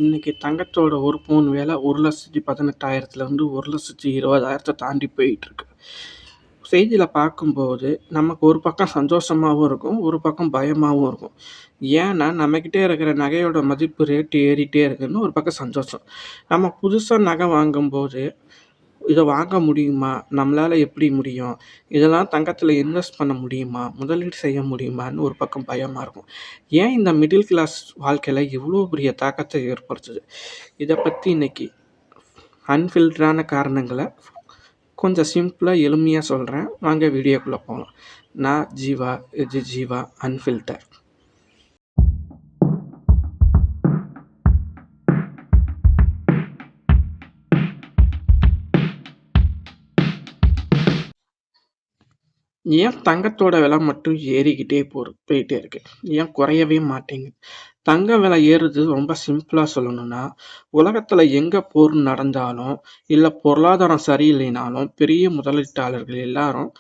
இன்னைக்கு தங்கத்தோட ஒரு பவுன் விலை 1,18,000லேருந்து 1,20,000 தாண்டி போயிட்டுருக்கு. செய்தியில் பார்க்கும்போது நமக்கு ஒரு பக்கம் சந்தோஷமாகவும் இருக்கும், ஒரு பக்கம் பயமாகவும் இருக்கும். ஏன்னா நம்மக்கிட்டே இருக்கிற நகையோட மதிப்பு ரேட்டு ஏறிட்டே இருக்குன்னு ஒரு பக்கம் சந்தோஷம். நம்ம புதுசாக நகை வாங்கும்போது இதை வாங்க முடியுமா, நம்மளால் எப்படி முடியும், இதெல்லாம் தங்கத்தில் இன்வெஸ்ட் பண்ண முடியுமா, முதலீடு செய்ய முடியுமான்னு ஒரு பக்கம் பயமாக இருக்கும். ஏன் இந்த மிடில் கிளாஸ் வாழ்க்கையில் இவ்வளோ பெரிய தாக்கத்தை ஏற்படுத்துது, இதை பற்றி இன்னைக்கு அன்ஃபில்டரான காரணங்களை கொஞ்சம் சிம்பிளாக எளிமையாக சொல்கிறேன். வாங்க வீடியோக்குள்ளே போகலாம். நான் ஜீவா, இது ஜீவா அன்ஃபில்டர். ஏன் தங்கத்தோட விலை மட்டும் ஏறிக்கிட்டே போயிட்டே இருக்கு, ஏன் குறையவே மாட்டேங்குது? தங்க விலை ஏறுது ரொம்ப சிம்பிளா சொல்லணும்னா, உலகத்துல எங்க போர் நடந்தாலும் இல்ல பொருளாதாரம் சரியில்லைனாலும் பெரிய முதலீட்டாளர்கள் எல்லாரும்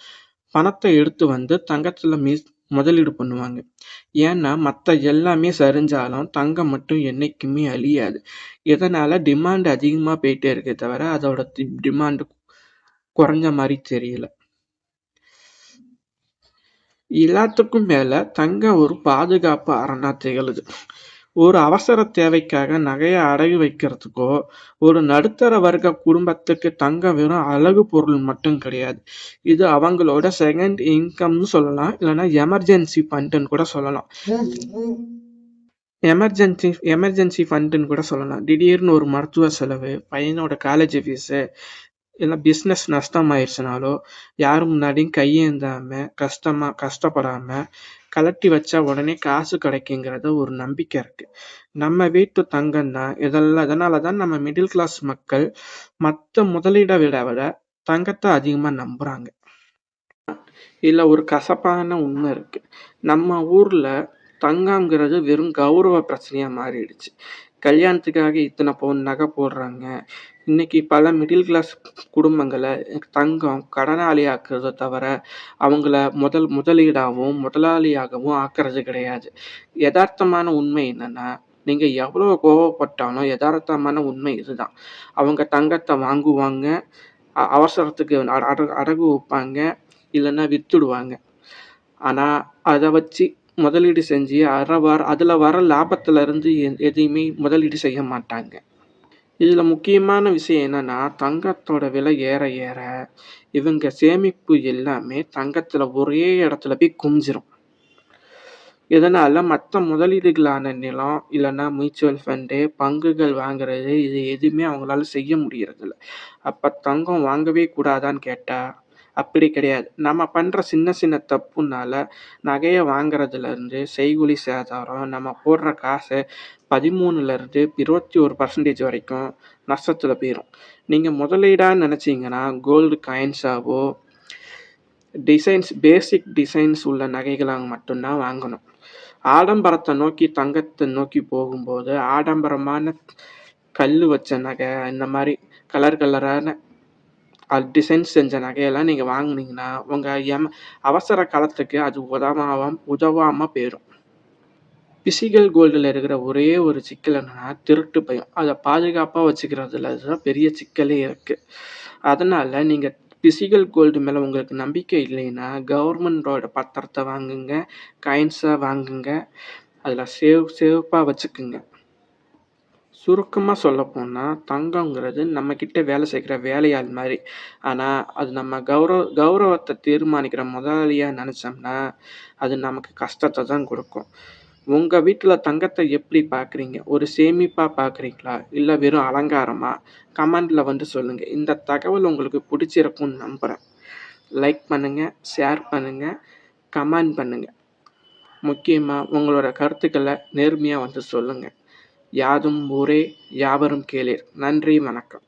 பணத்தை எடுத்து வந்து தங்கத்துல முதலீடு பண்ணுவாங்க. ஏன்னா மற்ற எல்லாமே சரிஞ்சாலும் தங்கம் மட்டும் என்னைக்குமே அழியாது. இதனால டிமாண்ட் அதிகமா போயிட்டே இருக்கே தவிர அதோட டிமாண்ட் குறைஞ்ச மாதிரி தெரியல. எல்லாத்துக்கும் மேல தங்கம் ஒரு பாதுகாப்பு அரணா திகழுது. ஒரு அவசர தேவைக்காக நகையை அடகு வைக்கிறதுக்கோ, ஒரு நடுத்தர வர்க்க குடும்பத்துக்கு தங்கம் வெறும் அழகு பொருள் மட்டும் கிடையாது. இது அவங்களோட செகண்ட் இன்கம்னு சொல்லலாம், இல்லைன்னா எமர்ஜென்சி ஃபண்டுன்னு கூட சொல்லலாம். எமர்ஜென்சி ஃபண்டுன்னு கூட சொல்லலாம். திடீர்னு ஒரு மருத்துவ செலவு, பையனோட காலேஜ் ஃபீஸு, இல்லை பிஸ்னஸ் நஷ்டமாயிடுச்சுனாலோ யாரும் முன்னாடியும் கையேந்தாம கஷ்டப்படாம கலட்டி வச்சா உடனே காசு கிடைக்குங்கிறத ஒரு நம்பிக்கை இருக்கு. நம்ம வீட்டு தங்கம் தான் இதனாலதான் நம்ம மிடில் கிளாஸ் மக்கள் மற்ற முதலீடை விட தங்கத்தை அதிகமா நம்புறாங்க. இல்ல ஒரு கசப்பான உண்மை இருக்கு. நம்ம ஊர்ல தங்கம்ங்கிறது வெறும் கௌரவ பிரச்சனையா மாறிடுச்சு. கல்யாணத்துக்காக இத்தனை பவுன் நகை போடுறாங்க. இன்னைக்கு பல மிடில் கிளாஸ் குடும்பங்களை தங்கம் கடனாளி ஆக்குறதை தவிர அவங்கள முதலீடாகவும் முதலாளியாகவும் ஆக்குறது கிடையாது. யதார்த்தமான உண்மை என்னன்னா, நீங்க எவ்வளவு கோவப்பட்டாலும் யதார்த்தமான உண்மை இதுதான். அவங்க தங்கத்தை வாங்குவாங்க, அவசரத்துக்கு அடகு வைப்பாங்க, இல்லைன்னா வித்துடுவாங்க. ஆனா அதை வச்சு முதலீடு செஞ்சு அதுல வர லாபத்துல இருந்து எதையுமே முதலீடு செய்ய மாட்டாங்க. இதுல முக்கியமான விஷயம் என்னன்னா, தங்கத்தோட விலை ஏற ஏற இவங்க சேமிப்பு எல்லாமே தங்கத்துல ஒரே இடத்துல போய் குமிஞ்சிரும். இதனால மற்ற முதலீடுகளான நிலம், இல்லைன்னா மியூச்சுவல் ஃபண்டு, பங்குகள் வாங்குறது, இது எதுவுமே அவங்களால செய்ய முடியறதில்ல. அப்ப தங்கம் வாங்கவே கூடாதான்னு கேட்டா அப்படி கிடையாது. நம்ம பண்ற சின்ன சின்ன தப்புனால நகையை வாங்குறதுல இருந்து செய்கூலி சேதாரம், நம்ம போடுற காசு 13% 21% வரைக்கும் நஷ்டத்துல போயிடும். நீங்க முதலீடா நினைச்சீங்கன்னா கோல்டு காயின்ஸாவோ பேசிக் டிசைன்ஸ் உள்ள நகைகளாக மட்டும்தான் வாங்கணும். ஆடம்பரத்தை நோக்கி தங்கத்தை நோக்கி போகும்போது ஆடம்பரமான கல் வச்ச நகை, இந்த மாதிரி கலரான டிசைன் செஞ்ச நகையெல்லாம் நீங்க வாங்குனீங்கன்னா உங்க அவசர காலத்துக்கு அது உதவாம போயிடும். பிசிக்கல் கோல்டுல இருக்கிற ஒரே ஒரு சிக்கல் என்னன்னா திருட்டு பயம். அதை பாதுகாப்பா வச்சுக்கிறதுல தான் பெரிய சிக்கலே இருக்கு. அதனால நீங்க பிசிக்கல் கோல்டு மேல உங்களுக்கு நம்பிக்கை இல்லைன்னா கவர்மெண்டோட பத்திரத்தை வாங்குங்க, காயின்ஸா வாங்குங்க, அதுல சேஃபா வச்சுக்குங்க. சுருக்கமா சொல்ல போனா தங்கங்கிறது நம்ம கிட்ட வேலை செய்கிற வேலையாள் மாதிரி. ஆனா அது நம்ம கௌரவத்தை தீர்மானிக்கிற முதலாளியா நினைச்சோம்னா அது நமக்கு கஷ்டத்தை தான் கொடுக்கும். உங்க வீட்டுல தங்கத்தை எப்படி பாக்குறீங்க? ஒரு சேமிப்பா பாக்குறீங்களா, இல்ல வெறும் அலங்காரமா? கமெண்ட்ல வந்து சொல்லுங்க. இந்த தகவல் உங்களுக்கு பிடிச்சிருக்கும்னு நம்புறேன். லைக் பண்ணுங்க, ஷேர் பண்ணுங்க, கமெண்ட் பண்ணுங்க. முக்கியமா உங்களோட கருத்துக்களை நேர்மையா வந்து சொல்லுங்க. யாதும் ஊரே யாவரும் கேளீர். நன்றி, வணக்கம்.